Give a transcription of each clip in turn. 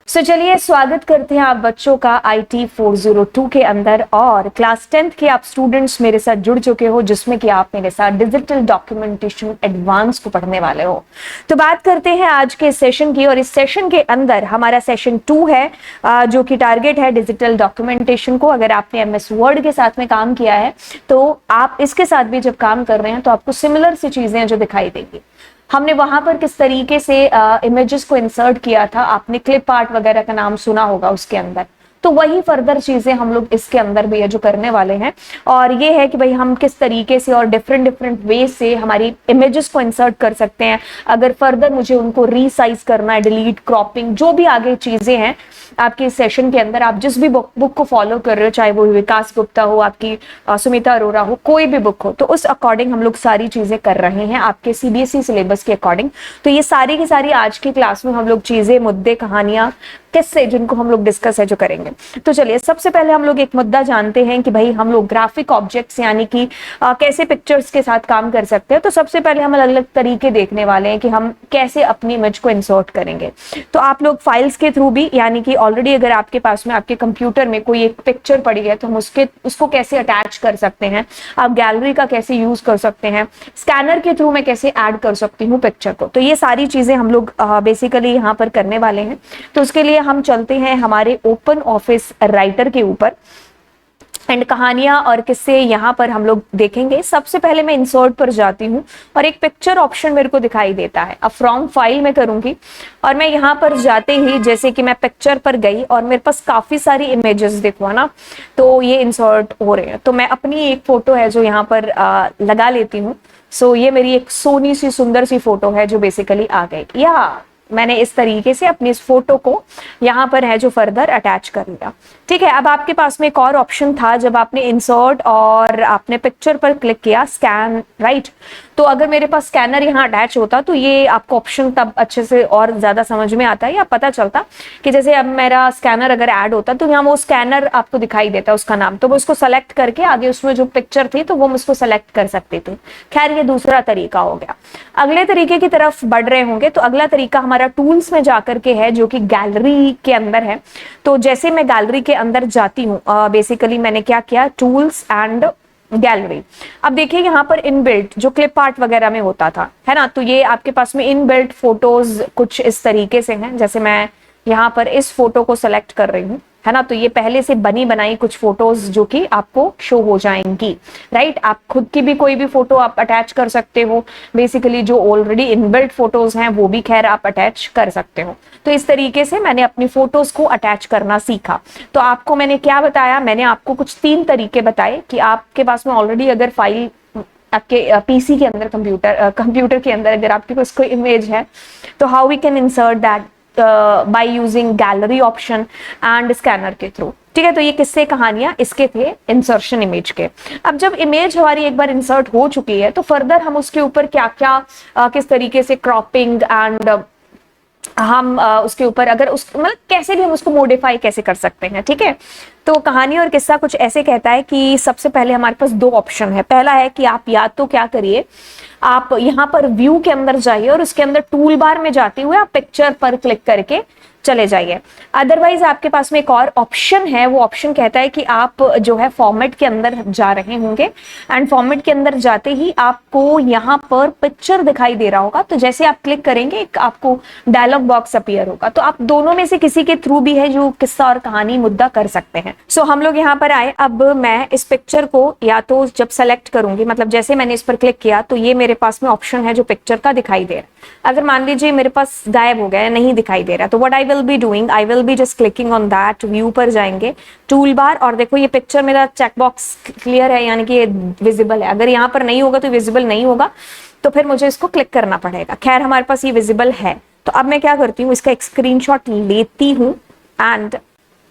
चलिए स्वागत करते हैं आप बच्चों का IT 402 के अंदर। और क्लास 10th के आप स्टूडेंट्स मेरे साथ जुड़ चुके हो, जिसमें कि आप मेरे साथ डिजिटल डॉक्यूमेंटेशन एडवांस को पढ़ने वाले हो। तो बात करते हैं आज के सेशन की, और इस सेशन के अंदर हमारा सेशन 2 है, जो कि टारगेट है डिजिटल डॉक्यूमेंटेशन को। अगर आपने MS वर्ड के साथ में काम किया है तो आप इसके साथ भी जब काम कर रहे हैं तो आपको सिमिलर सी चीजें जो दिखाई देंगी। हमने वहां पर किस तरीके से इमेजेस को इंसर्ट किया था, आपने क्लिप आर्ट वगैरह का नाम सुना होगा उसके अंदर। तो वही फर्दर चीजें हम लोग इसके अंदर भी है जो करने वाले हैं। और ये है कि भाई हम किस तरीके से और डिफरेंट वे से हमारी इमेजेस को इंसर्ट कर सकते हैं। अगर फर्दर मुझे उनको रीसाइज करना है, डिलीट, क्रॉपिंग, जो भी आगे चीजें हैं आपके सेशन के अंदर, आप जिस भी बुक को फॉलो कर रहे हो, चाहे वो विकास गुप्ता हो, आपकी सुमिता अरोरा हो, कोई भी बुक हो, तो उस अकॉर्डिंग हम लोग सारी चीजें कर रहे हैं आपके CBSE सिलेबस के अकॉर्डिंग। तो ये सारी की सारी आज की क्लास में हम लोग चीजें, मुद्दे, कहानियां, किससे जिनको हम लोग डिस्कस है जो करेंगे। तो चलिए सबसे पहले हम लोग एक मुद्दा जानते हैं कि भाई हम लोग ग्राफिक ऑब्जेक्ट्स यानी कि कैसे पिक्चर्स के साथ काम कर सकते हैं। तो सबसे पहले हम अलग अलग तरीके देखने वाले हैं कि हम कैसे अपनी इमेज को इंसर्ट करेंगे। तो आप लोग फाइल्स के थ्रू भी, यानी कि ऑलरेडी अगर आपके पास में आपके कंप्यूटर में कोई एक पिक्चर पड़ी है तो हम उसको कैसे अटैच कर सकते हैं, आप गैलरी का कैसे यूज कर सकते हैं, स्कैनर के थ्रू मैं कैसे ऐड कर सकती हूँ पिक्चर को। तो ये सारी चीजें हम लोग बेसिकली यहाँ पर करने वाले हैं। तो उसके लिए हम चलते हैं हमारे ओपन ऑफिस राइटर के ऊपर एंड कहानियां और किस्से यहाँ पर हम लोग देखेंगे। सबसे पहले मैं इंसर्ट पर जाती हूँ और एक पिक्चर ऑप्शन मेरे को दिखाई देता है। अब फ्रॉम फाइल में करूंगी और मैं यहाँ पर जाते ही जैसे कि मैं पिक्चर पर गई और मेरे पास काफी सारी इमेजेस देखो ना, तो ये इंसर्ट हो रहे हैं। तो मैं अपनी एक फोटो है जो यहाँ पर लगा लेती हूँ। सो ये मेरी एक सोनी सी सुंदर सी फोटो है जो बेसिकली आ गई, या मैंने इस तरीके से अपनी इस फोटो को यहाँ पर है जो फर्दर अटैच कर लिया। ठीक है, अब आपके पास में एक और ऑप्शन था जब आपने इंसर्ट और आपने पिक्चर पर क्लिक किया, स्कैन, राइट। तो अगर मेरे पास स्कैनर यहाँ अटैच होता तो ये आपको ऑप्शन तब अच्छे से और ज्यादा समझ में आता है, या पता चलता कि जैसे अब मेरा स्कैनर अगर ऐड होता तो यहाँ वो स्कैनर आपको दिखाई देता उसका नाम, तो वो उसको सेलेक्ट करके आगे उसमें जो पिक्चर थी तो वो हम उसको सेलेक्ट कर सकते थे। खैर ये दूसरा तरीका हो गया। अगले तरीके की तरफ बढ़ रहे होंगे तो अगला तरीका हमारा टूल्स में जाकर के है, जो कि गैलरी के अंदर है। तो जैसे मैं गैलरी के अंदर जाती हूँ, बेसिकली मैंने क्या किया, टूल्स एंड गैलरी। अब देखिए यहाँ पर इनबिल्ट जो क्लिप आर्ट वगैरह में होता था, है ना, तो ये आपके पास में इनबिल्ट फोटोज कुछ इस तरीके से हैं। जैसे मैं यहाँ पर इस फोटो को सेलेक्ट कर रही हूँ, है ना, तो ये पहले से बनी बनाई कुछ फोटोज जो कि आपको शो हो जाएंगी, राइट। आप खुद की भी कोई भी फोटो आप अटैच कर सकते हो। बेसिकली जो ऑलरेडी इनबिल्ट फोटोज हैं वो भी खैर आप अटैच कर सकते हो। तो इस तरीके से मैंने अपनी फोटोज को अटैच करना सीखा। तो आपको मैंने क्या बताया, मैंने आपको कुछ 3 तरीके बताए कि आपके पास में ऑलरेडी अगर फाइल आपके PC के अंदर, कंप्यूटर के अंदर अगर आपके पास कोई इमेज है तो how we can insert that by using gallery option and scanner के थ्रू। ठीक है, तो ये किस्से, कहानियां इसके थे इंसर्शन इमेज के। अब जब इमेज हमारी एक बार इंसर्ट हो चुकी है तो फर्दर हम उसके ऊपर क्या क्या किस तरीके से क्रॉपिंग एंड हम उसके ऊपर अगर उस मतलब कैसे भी हम उसको मॉडिफाई कैसे कर सकते हैं। ठीक है, तो कहानी और किस्सा कुछ ऐसे कहता है कि सबसे पहले हमारे पास 2 ऑप्शन है। पहला है कि आप या तो क्या करिए, आप यहाँ पर व्यू के अंदर जाइए और उसके अंदर टूल बार में जाते हुए आप पिक्चर पर क्लिक करके चले जाइए। अदरवाइज आपके पास में एक और ऑप्शन है, वो ऑप्शन कहता है कि आप जो है फॉर्मेट के अंदर जा रहे होंगे एंड फॉर्मेट के अंदर जाते ही आपको यहाँ पर पिक्चर दिखाई दे रहा होगा। तो जैसे आप क्लिक करेंगे आपको डायलॉग बॉक्स अपीयर होगा। तो आप दोनों में से किसी के थ्रू भी है जो किस्सा और कहानी मुद्दा कर सकते हैं। सो हम लोग यहाँ पर आए। अब मैं इस पिक्चर को या तो जब सेलेक्ट करूंगी, मतलब जैसे मैंने इस पर क्लिक किया तो ये मेरे पास में ऑप्शन है जो पिक्चर का दिखाई दे रहा है। अगर मान लीजिए मेरे पास गायब हो गया, नहीं दिखाई दे रहा, तो what I will be doing, I will be just clicking on that, view पर जाएंगे, टूल बार, और देखो ये पिक्चर मेरा चेकबॉक्स क्लियर है, यानी कि ये विजिबल है। अगर यहाँ पर नहीं होगा तो विजिबल नहीं होगा, तो फिर मुझे इसको क्लिक करना पड़ेगा। खैर हमारे पास ये विजिबल है। तो अब मैं क्या करती हूँ, इसका एक स्क्रीनशॉट लेती हूँ एंड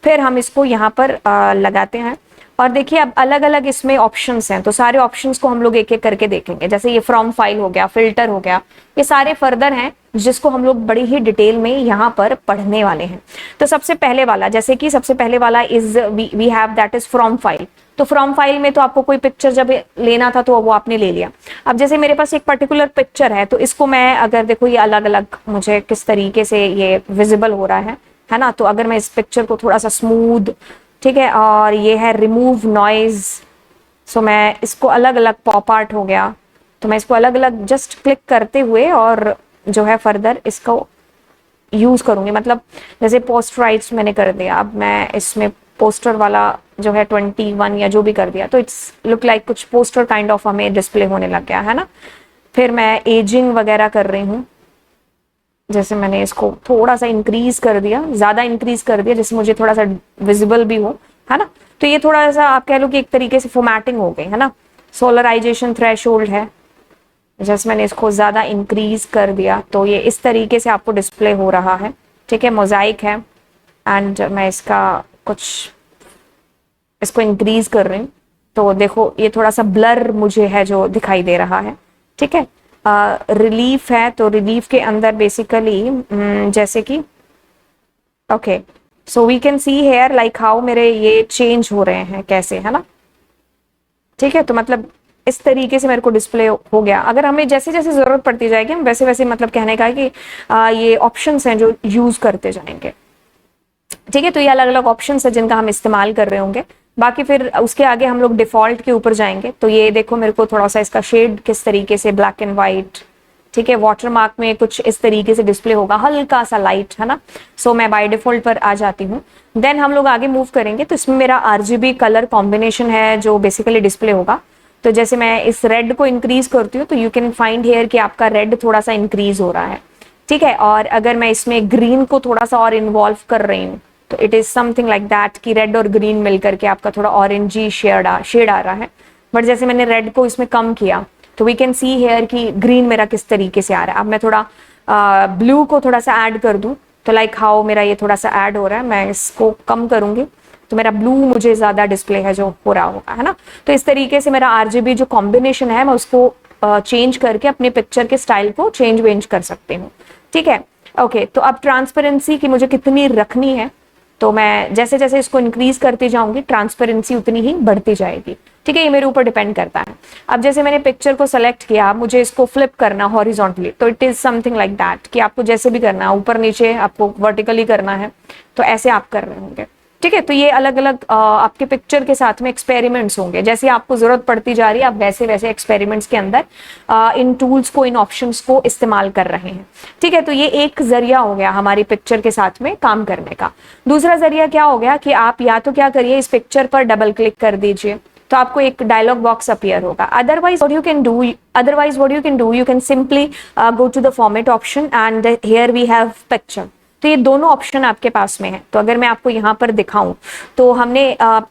फिर हम इसको यहाँ पर लगाते हैं। और देखिए अब अलग अलग इसमें ऑप्शंस हैं, तो सारे ऑप्शंस को हम लोग एक एक करके देखेंगे। जैसे ये फ्रॉम फाइल हो गया, फिल्टर हो गया, ये सारे फर्दर हैं जिसको हम लोग बड़ी ही डिटेल में यहाँ पर पढ़ने वाले हैं। तो सबसे पहले वाला, जैसे कि सबसे पहले वाला is we have that is from file. तो फ्रॉम फाइल में तो आपको कोई पिक्चर जब लेना था तो वो आपने ले लिया। अब जैसे मेरे पास एक पर्टिकुलर पिक्चर है तो इसको मैं अगर देखो ये अलग अलग मुझे किस तरीके से ये विजिबल हो रहा है, है ना। तो अगर मैं इस पिक्चर को थोड़ा सा स्मूथ, ठीक है, और ये है रिमूव नॉइज, सो मैं इसको अलग अलग, पॉप आर्ट हो गया, तो मैं इसको अलग अलग जस्ट क्लिक करते हुए और जो है फर्दर इसको यूज करूंगी। मतलब जैसे पोस्टराइज मैंने कर दिया, अब मैं इसमें पोस्टर वाला जो है 21 या जो भी कर दिया, तो इट्स लुक लाइक कुछ पोस्टर काइंड ऑफ हमें डिस्प्ले होने लग गया, है ना। फिर मैं एजिंग वगैरह कर रही हूँ, जैसे मैंने इसको थोड़ा सा इंक्रीज कर दिया, ज्यादा इंक्रीज कर दिया जिससे मुझे थोड़ा सा विजिबल भी हो, है ना। तो ये थोड़ा सा आप कह लो कि एक तरीके से फॉर्मेटिंग हो गई, है ना। सोलराइजेशन थ्रेशोल्ड है, जैसे मैंने इसको ज्यादा इंक्रीज कर दिया तो ये इस तरीके से आपको डिस्प्ले हो रहा है, ठीक है। मोजाइक है, एंड मैं इसका कुछ इसको इंक्रीज कर रही हूँ, तो देखो ये थोड़ा सा ब्लर मुझे है जो दिखाई दे रहा है, ठीक है। रिलीफ है, तो रिलीफ के अंदर बेसिकली जैसे कि okay, so we can see here like how मेरे ये चेंज हो रहे हैं कैसे, है ना, ठीक है। तो मतलब इस तरीके से मेरे को डिस्प्ले हो गया। अगर हमें जैसे जैसे जरूरत पड़ती जाएगी हम वैसे वैसे, मतलब कहने का है कि ये ऑप्शंस हैं जो यूज करते जाएंगे, ठीक है। तो ये अलग अलग ऑप्शंस है जिनका हम इस्तेमाल कर रहे होंगे। बाकी फिर उसके आगे हम लोग डिफॉल्ट के ऊपर जाएंगे, तो ये देखो मेरे को थोड़ा सा इसका शेड किस तरीके से, ब्लैक एंड व्हाइट, ठीक है। वाटरमार्क में कुछ इस तरीके से डिस्प्ले होगा, हल्का सा लाइट, है ना। सो मैं बाय डिफॉल्ट पर आ जाती हूँ। देन हम लोग आगे मूव करेंगे, तो इसमें मेरा आरजीबी कलर कॉम्बिनेशन है जो बेसिकली डिस्प्ले होगा। तो जैसे मैं इस रेड को इंक्रीज करती हूँ तो यू कैन फाइंड हेयर कि आपका रेड थोड़ा सा इंक्रीज हो रहा है, ठीक है। और अगर मैं इसमें ग्रीन को थोड़ा सा और इन्वॉल्व कर रही हूँ तो it is something like that कि रेड और ग्रीन मिलकर के आपका थोड़ा ऑरेंजी शेड आ रहा है। बट जैसे मैंने रेड को इसमें कम किया तो वी कैन सी हेयर कि ग्रीन मेरा किस तरीके से आ रहा है। अब मैं थोड़ा ब्लू को थोड़ा सा ऐड कर दूं, तो लाइक हाउ मेरा ये थोड़ा सा ऐड हो रहा है, मैं इसको कम करूंगी तो मेरा ब्लू मुझे ज्यादा डिस्प्ले है जो हो रहा होगा, है ना। तो इस तरीके से मेरा आरजीबी जो कॉम्बिनेशन है मैं उसको चेंज करके अपने पिक्चर के स्टाइल को चेंज वेंज कर सकती हूँ, ठीक है। ओके, तो अब ट्रांसपेरेंसी की मुझे कितनी रखनी है, तो मैं जैसे जैसे इसको इंक्रीज करती जाऊंगी ट्रांसपेरेंसी उतनी ही बढ़ती जाएगी, ठीक है। ये मेरे ऊपर डिपेंड करता है। अब जैसे मैंने पिक्चर को सेलेक्ट किया, मुझे इसको फ्लिप करना हॉरिजॉन्टली, तो it is something like that कि आपको जैसे भी करना है, ऊपर नीचे आपको वर्टिकली करना है तो ऐसे आप कर रहे होंगे, ठीक है। तो ये अलग अलग आपके पिक्चर के साथ में एक्सपेरिमेंट्स होंगे, जैसे आपको जरूरत पड़ती जा रही है आप वैसे वैसे एक्सपेरिमेंट्स के अंदर इन टूल्स को, इन ऑप्शंस को इस्तेमाल कर रहे हैं, ठीक है। तो ये एक जरिया हो गया हमारी पिक्चर के साथ में काम करने का। दूसरा जरिया क्या हो गया कि आप या तो क्या करिए, इस पिक्चर पर डबल क्लिक कर दीजिए तो आपको एक डायलॉग बॉक्स अपीयर होगा। Otherwise what you can do, you can simply go to the format option and here we have picture. तो ये दोनों ऑप्शन आपके पास में है। तो अगर मैं आपको यहाँ पर दिखाऊं तो हमने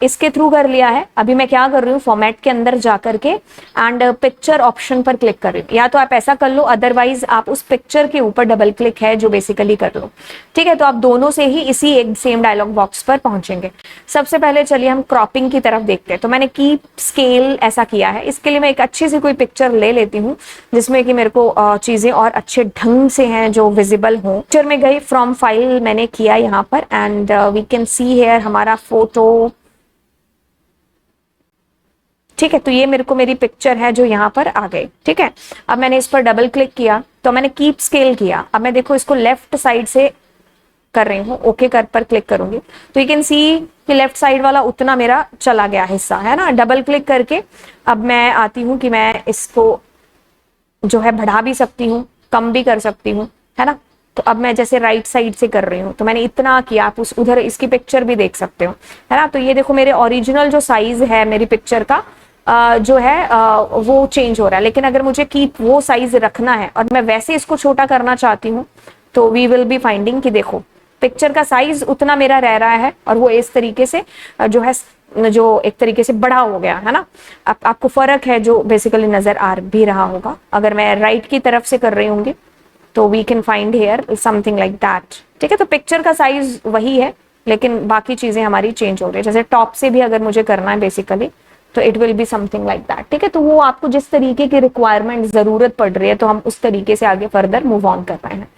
इसके थ्रू कर लिया है। अभी मैं क्या कर रही हूँ, फॉर्मेट के अंदर जाकर के एंड पिक्चर ऑप्शन पर क्लिक कर रही हूँ। या तो आप ऐसा कर लो, अदरवाइज आप उस पिक्चर के ऊपर डबल क्लिक है जो बेसिकली कर लो, ठीक है। तो आप दोनों से ही इसी एक सेम डायलॉग बॉक्स पर पहुंचेंगे। सबसे पहले चलिए हम क्रॉपिंग की तरफ देखते हैं। तो मैंने कीप स्केल ऐसा किया है, इसके लिए मैं एक अच्छी सी कोई पिक्चर ले लेती हूँ जिसमें कि मेरे को चीजें और अच्छे ढंग से हैं जो विजिबल हो। पिक्चर में गई, फ्रॉम फाइल मैंने किया यहाँ पर and we can see here हमारा फोटो, ठीक है। तो ये मेरे को मेरी पिक्चर है जो यहाँ पर आ गई, ठीक है। अब मैंने इस पर डबल क्लिक किया तो मैंने कीप स्केल किया। अब मैं देखो इसको लेफ्ट साइड से कर रही हूँ, ओके कर पर क्लिक करूंगी तो यू कैन सी कि लेफ्ट साइड वाला उतना मेरा चला गया हिस्सा, है ना। डबल क्लिक करके अब मैं आती हूँ कि मैं इसको जो है बढ़ा भी सकती हूँ, कम भी कर सकती हूँ, है ना। तो अब मैं जैसे राइट साइड से कर रही हूँ तो मैंने इतना किया, आप उस उधर इसकी पिक्चर भी देख सकते हो, है ना। तो ये देखो मेरे ओरिजिनल जो साइज है मेरी पिक्चर का जो है वो चेंज हो रहा है। लेकिन अगर मुझे कीप वो साइज रखना है और मैं वैसे इसको छोटा करना चाहती हूँ तो वी विल बी फाइंडिंग कि देखो पिक्चर का साइज उतना मेरा रह रहा है और वो इस तरीके से जो है जो एक तरीके से बड़ा हो गया, है ना। आपको फर्क है जो बेसिकली नजर आ भी रहा होगा। अगर मैं राइट की तरफ से कर रही होंगी तो we can find here something like that, ठीक है। तो पिक्चर का साइज वही है लेकिन बाकी चीजें हमारी चेंज हो रही है। जैसे टॉप से भी अगर मुझे करना है बेसिकली तो it will be something like that, ठीक है। तो वो आपको जिस तरीके की रिक्वायरमेंट जरूरत पड़ रही है तो हम उस तरीके से आगे फर्दर मूव ऑन कर रहे हैं,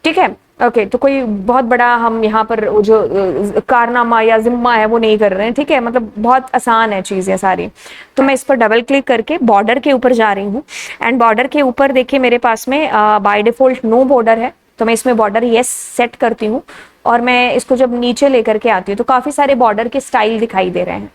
ठीक है। ओके, तो कोई बहुत बड़ा हम यहाँ पर जो कारनामा या जिम्मा है वो नहीं कर रहे हैं, ठीक है। मतलब बहुत आसान है चीजें सारी। तो मैं इस पर डबल क्लिक करके बॉर्डर के ऊपर जा रही हूँ एंड बॉर्डर के ऊपर देखिए मेरे पास में बाय डिफॉल्ट नो बॉर्डर है तो मैं इसमें बॉर्डर यस सेट करती हूँ और मैं इसको जब नीचे लेकर के आती हूँ तो काफी सारे बॉर्डर के स्टाइल दिखाई दे रहे हैं,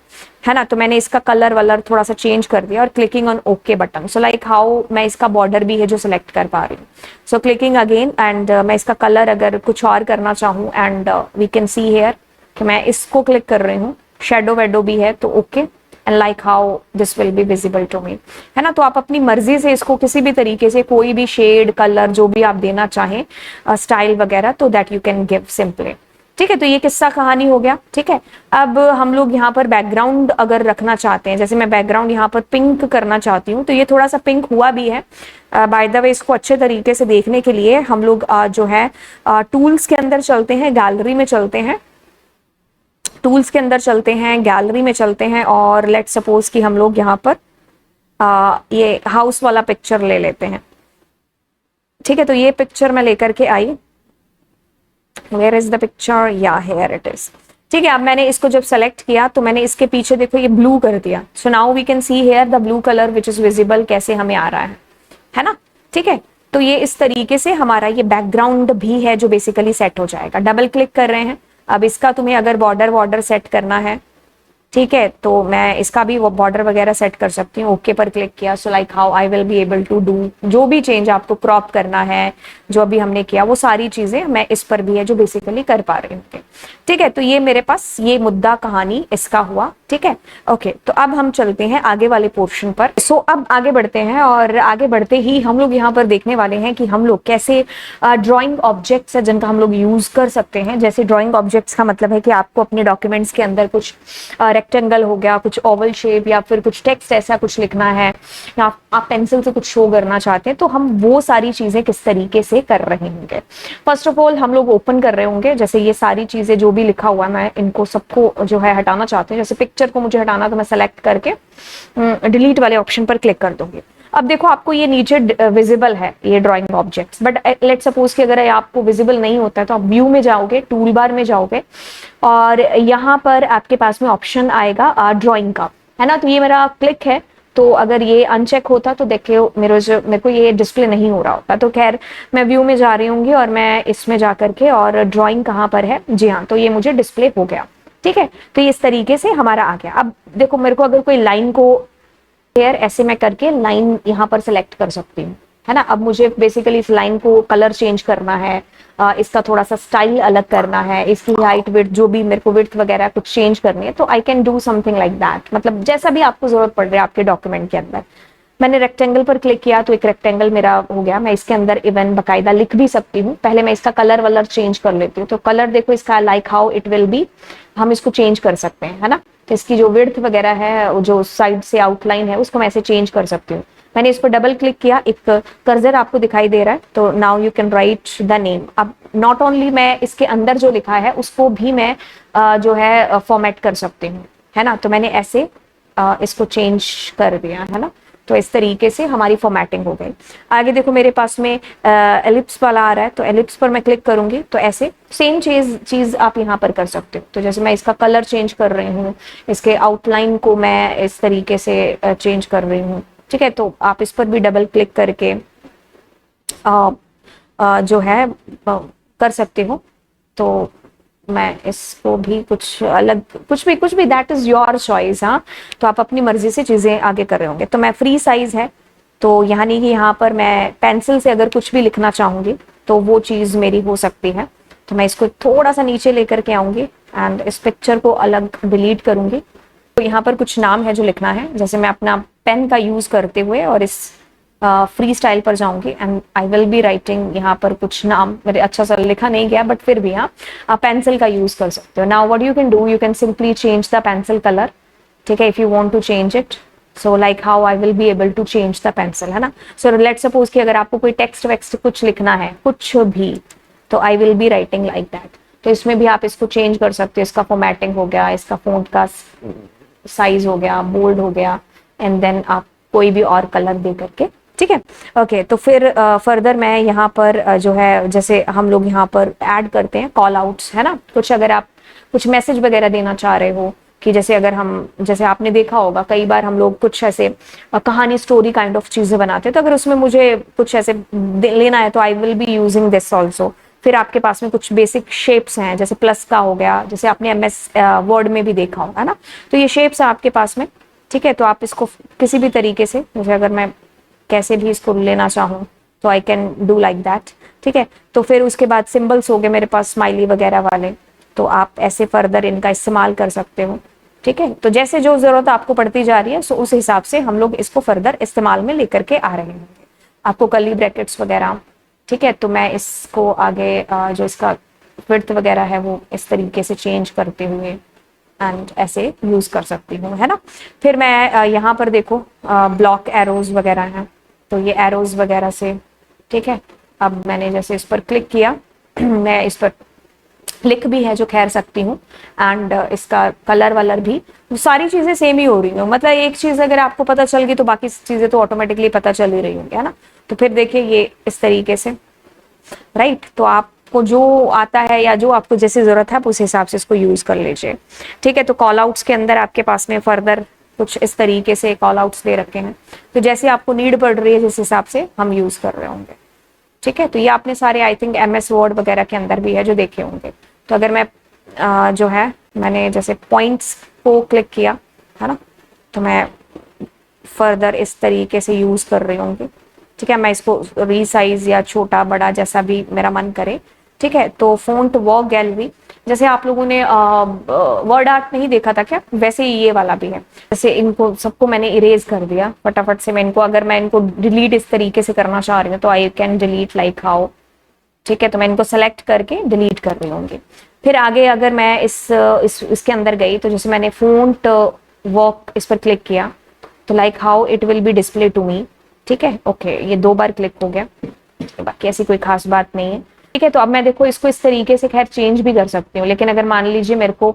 है ना। तो मैंने इसका कलर वलर थोड़ा सा चेंज कर दिया और clicking on okay button, so like how मैं इसका बॉर्डर भी है जो सिलेक्ट कर पा रही हूँ। सो क्लिकिंग अगेन एंड मैं इसका कलर अगर कुछ और करना चाहूँ and we can see here कि मैं इसको क्लिक कर रही हूँ, शेडो वेडो भी है तो okay, and like how this will be visible to me, है ना। तो आप अपनी मर्जी से इसको किसी भी तरीके से कोई भी शेड कलर जो भी आप देना चाहें स्टाइल वगैरह, तो that you can give simply. ठीक है, तो ये किस्सा कहानी हो गया। ठीक है, अब हम लोग यहाँ पर बैकग्राउंड अगर रखना चाहते हैं, जैसे मैं बैकग्राउंड यहाँ पर पिंक करना चाहती हूँ, तो ये थोड़ा सा पिंक हुआ भी है। बाय द वे इसको अच्छे तरीके से देखने के लिए हम लोग जो है टूल्स के अंदर चलते हैं, गैलरी में चलते हैं, टूल्स के अंदर चलते हैं, गैलरी में चलते हैं, और लेट सपोज कि हम लोग यहाँ पर ये हाउस वाला पिक्चर ले लेते हैं। ठीक है, तो ये पिक्चर मैं लेकर के आई, वेयर इज द पिक्चर, या हेयर इट इज। ठीक है, अब मैंने इसको जब सेलेक्ट किया तो मैंने इसके पीछे देखो ये ब्लू कर दिया, so now we can see here the blue colour which is visible कैसे हमें आ रहा है ना। ठीक है, तो ये इस तरीके से हमारा ये बैकग्राउंड भी है जो बेसिकली सेट हो जाएगा। डबल क्लिक कर रहे हैं, अब इसका तुम्हें अगर बॉर्डर सेट करना है, ठीक है, तो मैं इसका भी वो बॉर्डर वगैरह सेट कर सकती हूँ। ओके पर क्लिक किया, so like how I will be able to do जो भी चेंज आपको क्रॉप करना है, जो अभी हमने किया वो सारी चीजें मैं इस पर भी है जो बेसिकली कर पा रही हूँ। ठीक है, तो ये मेरे पास ये मुद्दा कहानी इसका हुआ। ठीक है, ओके, तो अब हम चलते हैं आगे वाले पोर्शन पर। सो अब आगे बढ़ते हैं, और आगे बढ़ते ही हम लोग यहाँ पर देखने वाले हैं कि हम लोग कैसे ड्राइंग ऑब्जेक्ट्स है जिनका हम लोग यूज कर सकते हैं। जैसे ड्राइंग ऑब्जेक्ट्स का मतलब है कि आपको अपने डॉक्यूमेंट्स के अंदर कुछ रेक्टेंगल हो गया, कुछ ओवल शेप, या फिर कुछ टेक्स्ट ऐसा कुछ लिखना है, या आप पेंसिल से कुछ शो करना चाहते हैं, तो हम वो सारी चीजें किस तरीके से कर रहे होंगे। फर्स्ट ऑफ ऑल हम लोग ओपन कर रहे होंगे, जैसे ये सारी चीजें जो भी लिखा हुआ है मैं इनको सबको जो है हटाना चाहते हैं। जैसे पिक्चर को मुझे हटाना, तो मैं सेलेक्ट करके डिलीट वाले ऑप्शन पर क्लिक कर दूंगी। अब देखो आपको ये नीचे विजिबल है ये drawing objects, but let suppose कि अगर आपको विजिबल नहीं होता है तो आप व्यू में जाओगे, टूल बार में जाओगे, और यहाँ पर आपके पास में ऑप्शन आएगा ड्राइंग का, है ना। तो ये मेरा क्लिक है, तो अगर ये अनचेक होता तो देखिए मेरे को ये डिस्प्ले नहीं हो रहा होता। तो खैर मैं व्यू में जा रही हूँ और मैं इसमें जा करके, और ड्राइंग कहाँ पर है, जी हाँ, तो ये मुझे डिस्प्ले हो गया। ठीक है, तो ये इस तरीके से हमारा आ गया। अब देखो मेरे को अगर कोई लाइन को ऐसे मैं करके लाइन यहाँ पर सिलेक्ट कर सकती हूँ, है ना। अब मुझे बेसिकली इस लाइन को कलर चेंज करना है, इसका थोड़ा सा स्टाइल अलग करना है, इसकी हाइट विड्थ जो भी मेरे को विड्थ वगैरह कुछ चेंज करनी है, तो I can do something like that. मतलब जैसा भी आपको जरूरत पड़ रही है आपके डॉक्यूमेंट के अंदर। मैंने रेक्टेंगल पर क्लिक किया तो एक रेक्टेंगल मेरा हो गया। मैं इसके अंदर इवन बकायदा लिख भी सकती हूँ। पहले मैं इसका कलर वलर चेंज कर लेती हूँ। तो कलर देखो इसका like how it will B, हम इसको चेंज कर सकते हैं, है ना। तो इसकी जो विड्थ वगैरह है, जो साइड से आउटलाइन है, उसको मैं ऐसे चेंज कर सकती हूँ। मैंने इस पर डबल क्लिक किया, एक कर्सर आपको दिखाई दे रहा है, तो now you can write the name. अब नॉट ओनली मैं इसके अंदर जो लिखा है उसको भी मैं जो है फॉर्मेट कर सकती हूँ, है ना। तो मैंने ऐसे इसको चेंज कर दिया, है ना। तो इस तरीके से हमारी फॉर्मेटिंग हो गई। आगे देखो मेरे पास में एलिप्स वाला आ रहा है, तो एलिप्स पर मैं क्लिक करूंगी तो ऐसे सेम चीज आप यहाँ पर कर सकते हो। तो जैसे मैं इसका कलर चेंज कर रही हूँ, इसके आउटलाइन को मैं इस तरीके से चेंज कर रही हूँ। ठीक है, तो आप इस पर भी डबल क्लिक करके जो है कर सकते हो। तो मैं इसको भी कुछ अलग कुछ भी दैट इज योर चॉइस। हाँ, तो आप अपनी मर्जी से चीजें आगे कर रहे होंगे। तो मैं फ्री साइज है, तो यानी कि यहाँ पर मैं पेंसिल से अगर कुछ भी लिखना चाहूंगी तो वो चीज मेरी हो सकती है। तो मैं इसको थोड़ा सा नीचे लेकर के आऊंगी एंड इस पिक्चर को अलग डिलीट करूंगी। तो यहाँ पर कुछ नाम है जो लिखना है, जैसे मैं अपना पेन का यूज करते हुए और इस फ्री स्टाइल पर जाऊंगी and I will be writing यहाँ पर कुछ नाम। मेरे अच्छा सा लिखा नहीं गया बट फिर भी हाँ, आप पेंसिल का यूज कर सकते हो। Now what you can do, you can simply change the pencil colour. ठीक है, if you want to change it, so like how I will be able to change the pencil, है ना। So let's suppose कि अगर आपको कोई text vexed कुछ लिखना है, कुछ भी, तो I will be writing like that. तो इसमें भी आप इसको चेंज कर सकते हो। इसका फॉर्मेटिंग हो गया, इसका फॉन्ट का साइज हो गया, बोल्ड हो गया, एंड देन आप कोई भी और कलर दे करके। ठीक है, ओके। तो फिर फर्दर मैं यहाँ पर जो है, जैसे हम लोग यहाँ पर ऐड करते हैं कॉल आउट्स, है ना। कुछ अगर आप कुछ मैसेज वगैरह देना चाह रहे हो, कि जैसे अगर हम, जैसे आपने देखा होगा कई बार हम लोग कुछ ऐसे कहानी स्टोरी काइंड ऑफ चीजें बनाते हैं, तो अगर उसमें मुझे कुछ ऐसे लेना है तो I will be using this also. फिर आपके पास में कुछ बेसिक शेप्स हैं, जैसे प्लस का हो गया, जैसे आपने MS वर्ड में भी देखा होगा ना, तो ये शेप्स है आपके पास में। ठीक है, तो आप इसको किसी भी तरीके से, जैसे अगर मैं कैसे भी इसको लेना चाहूँ तो I can do like that. ठीक है, तो फिर उसके बाद सिंबल्स हो गए मेरे पास स्माइली वगैरह वाले, तो आप ऐसे फर्दर इनका इस्तेमाल कर सकते हो। ठीक है, तो जैसे जो जरूरत आपको पड़ती जा रही है सो उस हिसाब से हम लोग इसको फर्दर इस्तेमाल में लेकर के आ रहे हैं। आपको कर्ली ब्रैकेट्स वगैरह, ठीक है, तो मैं इसको आगे जो इसका विड्थ वगैरह है वो इस तरीके से चेंज करते हुए एंड ऐसे यूज कर सकती हूँ, है ना। फिर मैं यहाँ पर देखो ब्लॉक एरोज वगैरह हैं, तो ये एरोज वगैरह से, ठीक है, अब मैंने जैसे इस पर क्लिक किया मैं इस पर क्लिक भी है जो खैर सकती हूँ, एंड इसका कलर वलर भी, सारी चीजें सेम ही हो रही हैं। मतलब एक चीज अगर आपको पता चल गई तो बाकी चीजें तो ऑटोमेटिकली पता चल ही रही होंगी, है ना। तो फिर देखिए ये इस तरीके से, राइट, तो आपको जो आता है या जो आपको जैसी जरूरत है आप उस हिसाब से इसको यूज कर लीजिए। ठीक है, तो कॉल आउट्स के अंदर आपके पास में फर्दर कुछ इस तरीके से कॉल आउट्स दे रखे हैं, तो जैसे आपको नीड पड़ रही है जिस हिसाब से हम यूज कर रहे होंगे। ठीक है, तो ये आपने सारे आई थिंक MS वर्ड वगैरह के अंदर भी है जो देखे होंगे। तो अगर मैं जो है मैंने जैसे पॉइंट्स को क्लिक किया, है ना, तो मैं फर्दर इस तरीके से यूज कर रही होंगी। ठीक है, मैं इसको रीसाइज या छोटा बड़ा जैसा भी मेरा मन करे। ठीक है, तो फ़ॉन्ट वॉक गैलरी, जैसे आप लोगों ने वर्ड आर्ट नहीं देखा था क्या, वैसे ही ये वाला भी है। जैसे इनको सबको मैंने इरेज कर दिया फटाफट से। मैं इनको अगर मैं इनको डिलीट इस तरीके से करना चाह रही हूँ तो I can delete like how. ठीक है, तो मैं इनको सेलेक्ट करके डिलीट कर रही होंगी। फिर आगे अगर मैं इसके अंदर गई तो जैसे मैंने फ़ॉन्ट वॉक इस पर क्लिक किया तो like how it will be display to me. ठीक है, ओके, ये 2 बार क्लिक हो गया, बाकी ऐसी कोई खास बात नहीं है। ठीक है, तो अब मैं देखो इसको इस तरीके से खैर चेंज भी कर सकती हूँ, लेकिन अगर मान लीजिए मेरे को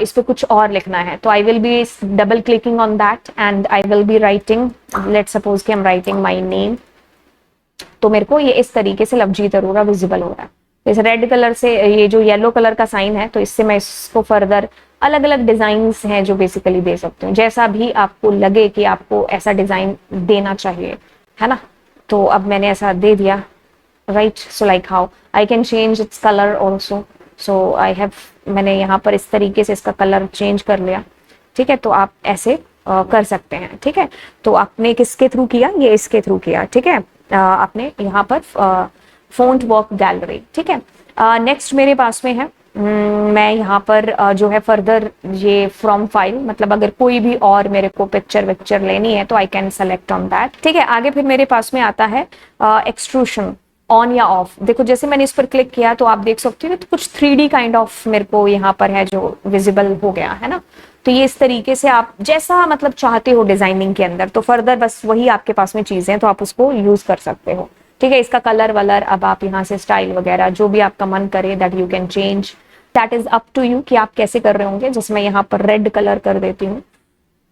इस पे कुछ और लिखना है तो I will be double clicking on that and I will be writing, let's suppose कि I am writing my name, तो मेरे को ये इस तरीके से लवजीत अरोड़ा विजिबल हो रहा है। तो इस रेड कलर से, ये जो येलो कलर का साइन है, तो इससे मैं इसको फर्दर अलग अलग डिजाइन्स हैं जो बेसिकली दे सकती हूँ, जैसा भी आपको लगे कि आपको ऐसा डिजाइन देना चाहिए, है ना। तो अब मैंने ऐसा दे दिया, right, so like how I can change its colour also. So I have, मैंने यहाँ पर इस तरीके से इसका कलर चेंज कर लिया। ठीक है, तो आप ऐसे कर सकते हैं। ठीक है, तो आपने किसके थ्रू किया, ये इसके थ्रू किया। ठीक है, आपने यहाँ पर फ़ॉन्ट वॉक गैलरी। ठीक है, नेक्स्ट मेरे पास में है मैं यहाँ पर जो है फर्दर ये फ्रॉम फाइल, मतलब अगर कोई भी और मेरे को पिक्चर लेनी है तो I can select on that. ठीक है, आगे फिर मेरे पास में आता है एक्सट्रूशन, ऑन या ऑफ। देखो जैसे मैंने इस पर क्लिक किया तो आप देख सकते हो तो कुछ 3D काइंड ऑफ मेरे को यहाँ पर है जो विजिबल हो गया, है ना। तो ये इस तरीके से आप जैसा मतलब चाहते हो डिजाइनिंग के अंदर, तो फर्दर बस वही आपके पास में चीजें हैं तो आप उसको यूज कर सकते हो। ठीक है, इसका कलर वलर अब आप यहाँ से स्टाइल वगैरह जो भी आपका मन करे that you can change, that is up to you कि आप कैसे कर रहे होंगे। जैसे मैं यहाँ पर रेड कलर कर देती हूँ।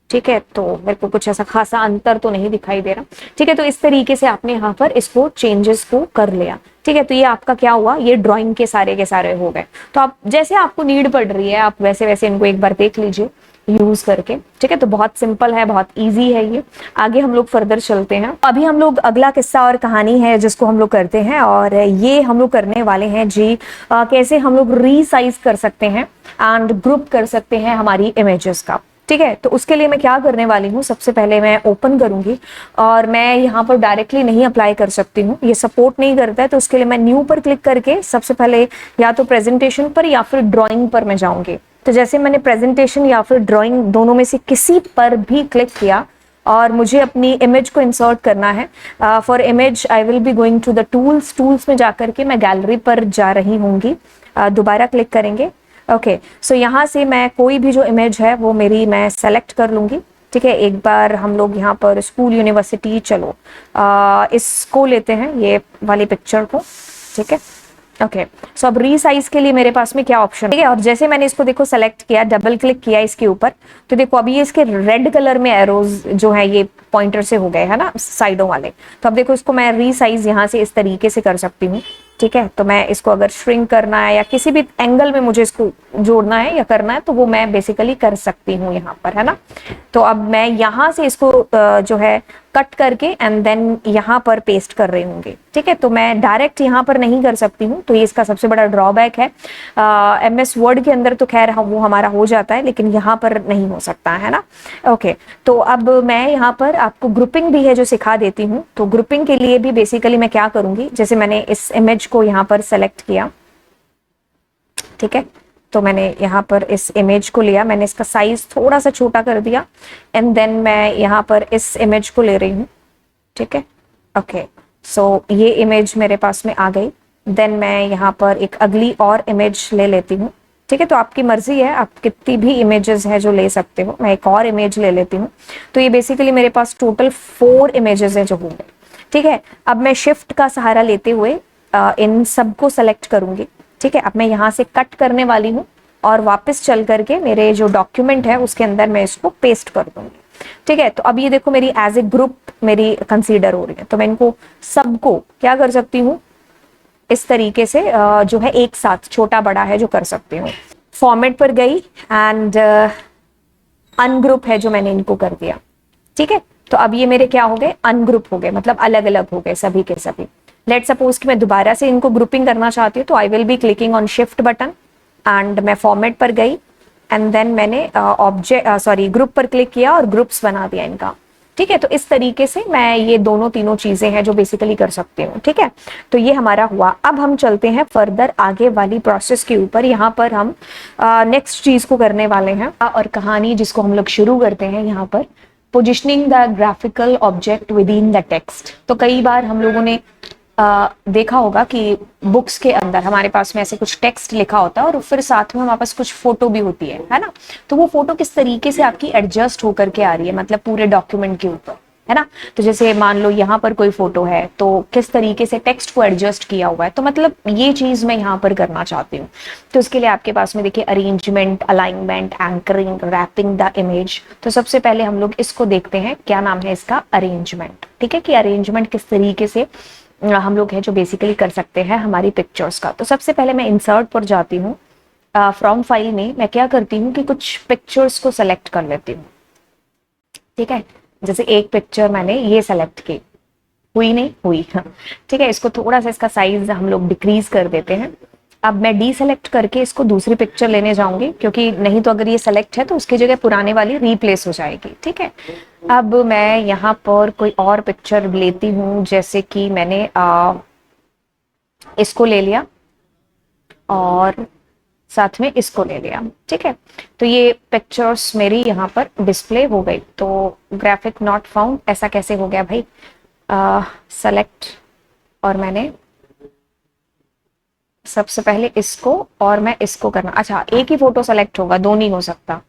ठीक है, तो मेरे को कुछ ऐसा खासा अंतर तो नहीं दिखाई दे रहा। ठीक है, तो इस तरीके से आपने यहाँ पर इसको चेंजेस को कर लिया। ठीक है, तो ये आपका क्या हुआ, ये ड्राइंग के सारे हो गए। तो आप जैसे आपको नीड पड़ रही है आप वैसे वैसे इनको एक बार देख लीजिए यूज करके। ठीक है, तो बहुत सिंपल है, बहुत इजी है ये। आगे हम लोग फर्दर चलते हैं। अभी हम लोग अगला किस्सा और कहानी है जिसको हम लोग करते हैं, और ये हम लोग करने वाले हैं जी कैसे हम लोग रीसाइज कर सकते हैं एंड ग्रुप कर सकते हैं हमारी इमेजेस का। ठीक है, तो उसके लिए मैं क्या करने वाली हूँ, सबसे पहले मैं ओपन करूंगी और मैं यहाँ पर डायरेक्टली नहीं अप्लाई कर सकती हूँ, ये सपोर्ट नहीं करता है। तो उसके लिए मैं न्यू पर क्लिक करके सबसे पहले या तो प्रेजेंटेशन पर या फिर ड्राइंग पर मैं जाऊंगी। तो जैसे मैंने प्रेजेंटेशन या फिर ड्राइंग दोनों में से किसी पर भी क्लिक किया और मुझे अपनी इमेज को इंसर्ट करना है। For image I will be going to the tools में जाकर के मैं गैलरी पर जा रही होंगी। दोबारा क्लिक करेंगे। ओके, सो यहाँ से मैं कोई भी जो इमेज है वो मेरी मैं सेलेक्ट कर लूंगी। ठीक है, एक बार हम लोग यहाँ पर स्कूल यूनिवर्सिटी, चलो इसको लेते हैं, ये वाली पिक्चर को। ठीक है, ओके, सो अब रीसाइज के लिए मेरे पास में क्या ऑप्शन है, और जैसे मैंने इसको देखो सेलेक्ट किया, डबल क्लिक किया इसके ऊपर, तो देखो अभी ये इसके रेड कलर में एरोज जो है ये पॉइंटर से हो गए, है ना, साइडों वाले। तो अब देखो इसको मैं रीसाइज यहाँ से इस तरीके से कर सकती हूँ। ठीक है, तो मैं इसको अगर श्रिंक करना है या किसी भी एंगल में मुझे इसको जोड़ना है या करना है तो वो मैं बेसिकली कर सकती हूँ यहाँ पर, है ना। तो अब मैं यहाँ से इसको जो है कट करके एंड देन यहाँ पर पेस्ट कर रहे होंगे, ठीक है। तो मैं डायरेक्ट यहाँ पर नहीं कर सकती हूँ, तो ये इसका सबसे बड़ा ड्रॉबैक है। MS वर्ड के अंदर तो खैर वो हमारा हो जाता है, लेकिन यहाँ पर नहीं हो सकता है ना। ओके, तो अब मैं यहाँ पर आपको ग्रुपिंग भी है जो सिखा देती हूँ। तो ग्रुपिंग के लिए भी बेसिकली मैं क्या करूँगी, जैसे मैंने इस इमेज को यहाँ पर सेलेक्ट किया, ठीक है। तो मैंने यहाँ पर इस इमेज को लिया, मैंने इसका साइज थोड़ा सा छोटा कर दिया एंड देन मैं यहाँ पर इस इमेज को ले रही हूँ, ठीक है। ओके, सो ये इमेज मेरे पास में आ गई। देन मैं यहाँ पर एक अगली और इमेज ले लेती हूँ, ठीक है। तो आपकी मर्जी है, आप कितनी भी इमेजेस है जो ले सकते हो। मैं एक और इमेज ले लेती हूँ। तो ये बेसिकली मेरे पास टोटल 4 इमेजेस है जो होंगे, ठीक है। अब मैं शिफ्ट का सहारा लेते हुए इन सबको सेलेक्ट करूंगी, ठीक है। अब मैं यहाँ से कट करने वाली हूँ और वापस चल करके मेरे जो डॉक्यूमेंट है उसके अंदर मैं इसको पेस्ट कर दूंगी, ठीक है। तो अब ये देखो मेरी एज ए ग्रुप मेरी कंसीडर हो रही है। तो मैं इनको सबको क्या कर सकती हूँ, इस तरीके से जो है एक साथ छोटा बड़ा है जो कर सकती हूँ। फॉर्मेट पर गई एंड अनग्रुप है जो मैंने इनको कर दिया, ठीक है। तो अब ये मेरे क्या हो गए, अनग्रुप हो गए, मतलब अलग अलग हो गए सभी के सभी। लेट सपोज कि मैं दोबारा से इनको ग्रुपिंग करना चाहती हूँ, तो I will B clicking on shift button and मैं फॉर्मेट पर गई एंड देन मैंने ग्रुप पर क्लिक किया और ग्रुप्स बना दिया इनका, ठीक है। तो इस तरीके से मैं ये दोनों तीनों चीजें हैं जो बेसिकली कर सकती हूँ, ठीक है। तो ये हमारा हुआ। अब हम चलते हैं फर्दर आगे वाली प्रोसेस के ऊपर। यहाँ पर हम नेक्स्ट चीज को करने वाले हैं और कहानी जिसको हम लोग शुरू करते हैं यहाँ पर, positioning the graphical object with in the text. तो कई बार हम लोगों ने देखा होगा कि बुक्स के अंदर हमारे पास में ऐसे कुछ टेक्स्ट लिखा होता है और फिर साथ में हमारे पास कुछ फोटो भी होती है ना। तो वो फोटो किस तरीके से आपकी एडजस्ट होकर के आ रही है, मतलब पूरे डॉक्यूमेंट के ऊपर, है ना। तो जैसे मान लो यहाँ पर कोई फोटो है तो किस तरीके से टेक्स्ट को एडजस्ट किया हुआ है, तो मतलब ये चीज मैं यहाँ पर करना चाहती हूँ। तो इसके लिए आपके पास में देखिए arrangement, alignment, anchoring, wrapping the image. तो सबसे पहले हम लोग इसको देखते हैं, क्या नाम है इसका, अरेंजमेंट, ठीक है। कि अरेंजमेंट किस तरीके से हम लोग है जो बेसिकली कर सकते हैं हमारी पिक्चर्स का। तो सबसे पहले मैं इंसर्ट पर जाती हूँ, फ्रॉम फाइल में मैं क्या करती हूँ कि कुछ पिक्चर्स को सेलेक्ट कर लेती हूँ, ठीक है। जैसे एक पिक्चर मैंने ये सेलेक्ट की, हुई नहीं हुई, ठीक है। इसको थोड़ा सा इसका साइज हम लोग डिक्रीज कर देते हैं। अब मैं डीसेलेक्ट करके इसको दूसरी पिक्चर लेने जाऊंगी, क्योंकि नहीं तो अगर ये सेलेक्ट है तो उसकी जगह पुराने वाली रिप्लेस हो जाएगी, ठीक है। अब मैं यहाँ पर कोई और पिक्चर लेती हूँ, जैसे कि मैंने इसको ले लिया और साथ में इसको ले लिया, ठीक है। तो ये पिक्चर्स मेरी यहाँ पर डिस्प्ले हो गई। तो ग्राफिक नॉट फाउंड, ऐसा कैसे हो गया भाई, सेलेक्ट, और मैंने सबसे पहले इसको और मैं इसको करना, अच्छा एक ही फोटो सेलेक्ट होगा, दो नहीं हो सकता,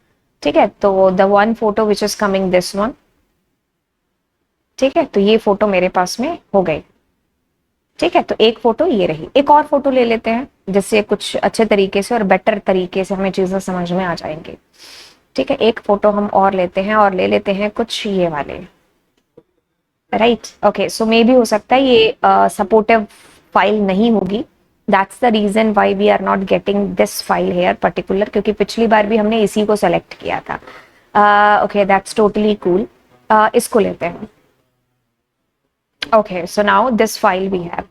ठीक है। तो the one photo which is coming this one, ठीक है। तो ये फोटो मेरे पास में हो गई, ठीक है। तो एक फोटो ये रही, एक और फोटो ले लेते हैं जिससे कुछ अच्छे तरीके से और बेटर तरीके से हमें चीजें समझ में आ जाएंगी, ठीक है। एक फोटो हम और लेते हैं और ले लेते हैं कुछ ये वाले, राइट। ओके, सो मे भी हो सकता है ये सपोर्टिव फाइल नहीं होगी, that's the reason why we are not getting this file here particular, क्योंकि पिछली बार भी हमने इसी को सेलेक्ट किया था। Okay, that's totally cool. इसको लेते हैं। Okay, so now this file we have.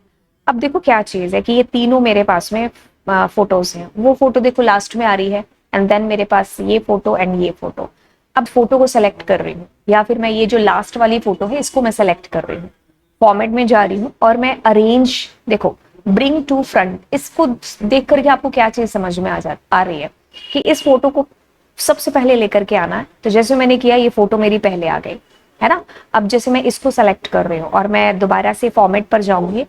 अब देखो क्या चीज है कि ये तीनों मेरे पास में फोटोज हैं। वो फोटो देखो लास्ट में आ रही है एंड देन मेरे पास ये फोटो एंड ये फोटो। अब फोटो को सेलेक्ट कर रही हूँ, या फिर मैं ये जो लास्ट वाली फोटो है इसको मैं सेलेक्ट कर रही हूँ, फॉर्मेट में जा रही हूँ और मैं अरेंज, देखो ब्रिंग टू फ्रंट, इसको देख करके आपको क्या चीज समझ में आ रही है कि इस फोटो को सबसे पहले लेकर के आना है। तो जैसे मैंने किया, ये फोटो मेरी पहले आ गई, है ना। अब जैसे मैं इसको सेलेक्ट कर रही हूँ और मैं दोबारा से फॉर्मेट पर जाऊंगी,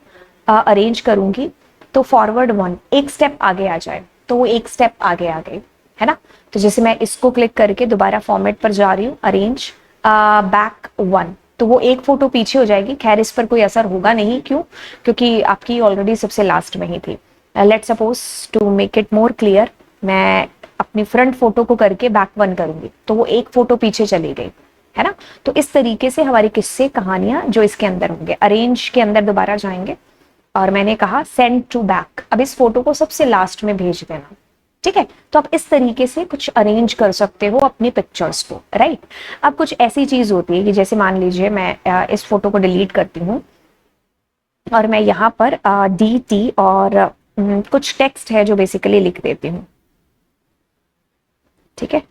अरेंज करूंगी, तो फॉरवर्ड वन, एक स्टेप आगे आ जाए, तो वो एक स्टेप आगे आ गई, है ना। तो जैसे मैं इसको क्लिक करके दोबारा फॉर्मेट पर जा रही हूँ, अरेंज बैक वन, तो वो एक फोटो पीछे हो जाएगी। खैर इस पर कोई असर होगा नहीं, क्यों, क्योंकि आपकी ऑलरेडी सबसे लास्ट में ही थी। Let suppose to make it more clear, मैं अपनी फ्रंट फोटो को करके बैक वन करूंगी, तो वो एक फोटो पीछे चली गई, है ना। तो इस तरीके से हमारी किस्से कहानियां जो इसके अंदर होंगे, अरेंज के अंदर दोबारा जाएंगे और मैंने कहा सेंड टू बैक, अब इस फोटो को सबसे लास्ट में भेज देना, ठीक है, तो आप इस तरीके से कुछ अरेंज कर सकते हो अपनी पिक्चर्स को, राइट। अब कुछ ऐसी चीज होती है कि जैसे मान लीजिए मैं इस फोटो को डिलीट करती हूँ और मैं यहाँ पर DT और कुछ टेक्स्ट है जो बेसिकली लिख देती हूँ, ठीक है।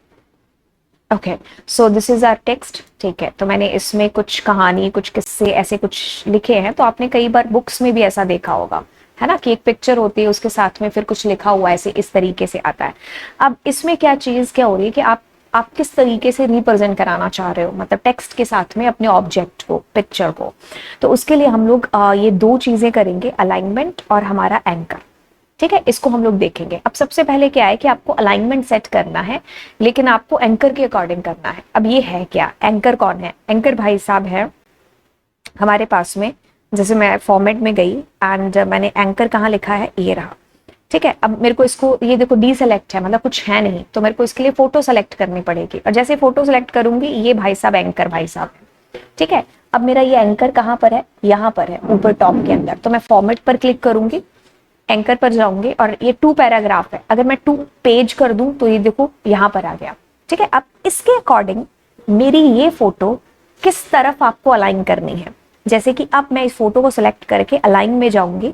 Okay, so this is our text, ठीक है। तो मैंने इसमें कुछ कहानी, कुछ किस्से ऐसे कुछ लिखे हैं। तो आपने कई बार बुक्स में भी ऐसा देखा होगा, है ना, कि एक पिक्चर होती है उसके साथ में फिर कुछ लिखा हुआ ऐसे इस तरीके से आता है। अब इसमें क्या चीज क्या हो रही है कि आप किस तरीके से रिप्रेजेंट कराना चाह रहे हो, मतलब टेक्स्ट के साथ में अपने ऑब्जेक्ट को, पिक्चर को। तो उसके लिए हम लोग ये दो चीजें करेंगे, अलाइनमेंट और हमारा एंकर, ठीक है। इसको हम लोग देखेंगे। अब सबसे पहले क्या है कि आपको अलाइनमेंट सेट करना है, लेकिन आपको एंकर के अकॉर्डिंग करना है। अब ये है क्या, एंकर कौन है? एंकर भाई साहब है हमारे पास में। जैसे मैं फॉर्मेट में गई एंड मैंने एंकर कहाँ लिखा है, ये रहा, ठीक है। अब मेरे को इसको, ये देखो डी सेलेक्ट है, मतलब कुछ है नहीं, तो मेरे को इसके लिए फोटो सेलेक्ट करनी पड़ेगी। और जैसे फोटो सेलेक्ट करूंगी, ये भाई साहब एंकर भाई साहब है, ठीक है। अब मेरा ये एंकर कहाँ पर है, यहाँ पर है ऊपर टॉप के अंदर। तो मैं फॉर्मेट पर क्लिक करूंगी, एंकर पर जाऊंगी और ये 2 पैराग्राफ है। अगर मैं 2 पेज कर दूं तो ये देखो यहां पर आ गया, ठीक है। अब इसके अकॉर्डिंग मेरी ये फोटो किस तरफ आपको अलाइन करनी है। जैसे कि अब मैं इस फोटो को सिलेक्ट करके अलाइन में जाऊंगी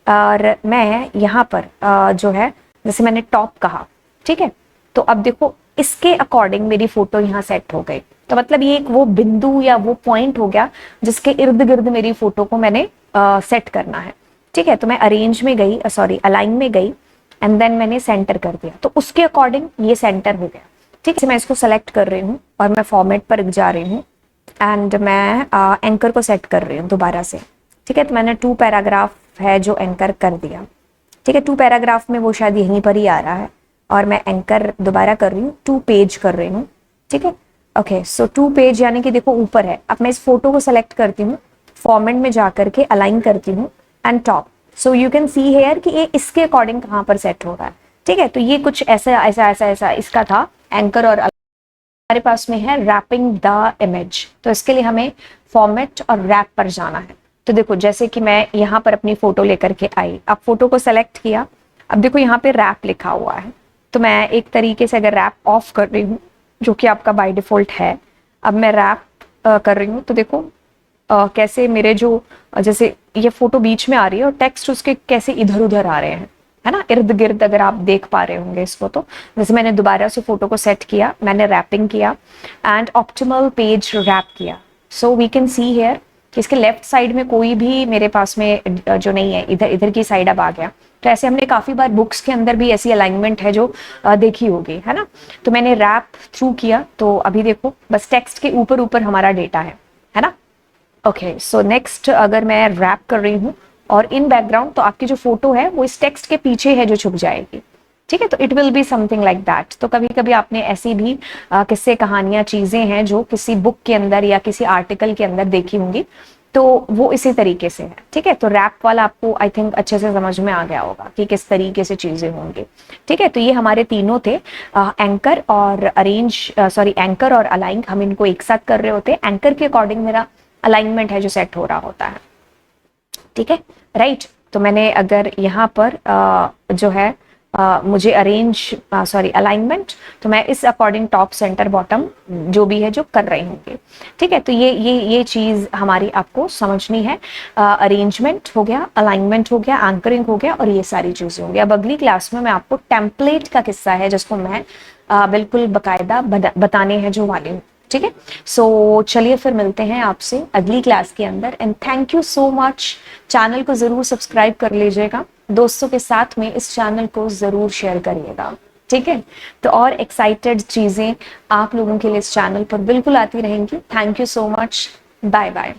और मैं यहाँ पर जो है, जैसे मैंने टॉप कहा, ठीक है। तो अब देखो इसके अकॉर्डिंग मेरी फोटो यहाँ सेट हो गई। तो मतलब ये एक वो बिंदु या वो पॉइंट हो गया जिसके इर्द गिर्द मेरी फोटो को मैंने सेट करना है, ठीक है। तो मैं अरेंज में गई, सॉरी अलाइन में गई एंड देन मैंने सेंटर कर दिया, तो उसके अकॉर्डिंग ये सेंटर हो गया, ठीक है। मैं इसको सेलेक्ट कर रही हूँ और मैं फॉर्मेट पर जा रही हूँ एंड मैं एंकर को सेट कर रही हूँ दोबारा से, ठीक है। तो मैंने 2 पैराग्राफ है जो एंकर कर दिया, ठीक है। 2 पैराग्राफ में वो शायद यहीं पर ही आ रहा है और मैं एंकर दोबारा कर रही हूँ, 2 पेज कर रही हूँ, ठीक है। ओके, सो 2 पेज यानी कि देखो ऊपर है। अब मैं इस फोटो को सेलेक्ट करती हूँ, फॉर्मेट में जाकर के अलाइन करती हूँ and top. So you can see here कि ये इसके अकॉर्डिंग कहाँ पर सेट हो रहा है, ठीक है। तो ये कुछ ऐसा ऐसा ऐसा ऐसा इसका था एंकर। और हमारे पास में है रैपिंग द इमेज, तो इसके लिए हमें फॉर्मेट और रैप पर जाना है। तो देखो जैसे कि मैं यहाँ पर अपनी फोटो लेकर के आई, अब फोटो को सेलेक्ट किया, अब देखो यहाँ पे रैप लिखा हुआ है। तो मैं एक तरीके से अगर रैप ऑफ कर रही हूँ, जो कि आपका बाय डिफॉल्ट है, अब मैं रैप कर रही हूँ, तो देखो कैसे मेरे जो, जैसे ये फोटो बीच में आ रही है और टेक्स्ट उसके कैसे इधर उधर आ रहे हैं, है ना, इर्द गिर्द, अगर आप देख पा रहे होंगे इसको। तो जैसे मैंने दोबारा से फोटो को सेट किया, मैंने रैपिंग किया एंड ऑप्टिमल पेज रैप किया। So we can see here कि इसके लेफ्ट साइड में कोई भी मेरे पास में जो नहीं है, इधर इधर की साइड अब आ गया। तो ऐसे हमने काफी बार बुक्स के अंदर भी ऐसी अलाइनमेंट है जो देखी होगी, है ना। तो मैंने रैप थ्रू किया, तो अभी देखो बस टेक्स्ट के ऊपर ऊपर हमारा डेटा है ना। ओके, सो नेक्स्ट अगर मैं रैप कर रही हूँ और इन बैकग्राउंड, तो आपकी जो फोटो है वो इस टेक्स्ट के पीछे है जो छुप जाएगी, ठीक है। तो it will be something like that. तो कभी कभी आपने ऐसी भी किस्से, कहानियां, चीजें हैं जो किसी बुक के अंदर या किसी आर्टिकल के अंदर देखी होंगी, तो वो इसी तरीके से है, ठीक है। तो रैप वाला आपको आई थिंक अच्छे से समझ में आ गया होगा कि किस तरीके से चीजें होंगी, ठीक है। तो ये हमारे तीनों थे, एंकर और अरेंज, सॉरी एंकर और अलाइन, हम इनको एक साथ कर रहे होते हैं। एंकर के अकॉर्डिंग मेरा अलाइनमेंट है जो सेट हो रहा होता है, ठीक है, राइट। तो मैंने अगर यहाँ पर जो है मुझे अरेंज, सॉरी अलाइनमेंट, तो मैं इस अकॉर्डिंग टॉप सेंटर बॉटम जो भी है जो कर रही हूँ, ठीक है। तो ये चीज हमारी आपको समझनी है। अरेंजमेंट हो गया, अलाइनमेंट हो गया, एंकरिंग हो गया और ये सारी चीजें होंगी। अब अगली क्लास में मैं आपको टेम्पलेट का किस्सा है जिसको मैं बिल्कुल बकायदा बताने हैं जो वाली हूँ, ठीक है। सो चलिए फिर मिलते हैं आपसे अगली क्लास के अंदर and thank you so much. Channel को जरूर सब्सक्राइब कर लीजिएगा, दोस्तों के साथ में इस चैनल को जरूर शेयर करिएगा, ठीक है। तो और एक्साइटेड चीजें आप लोगों के लिए इस चैनल पर बिल्कुल आती रहेंगी। Thank you so much, bye bye.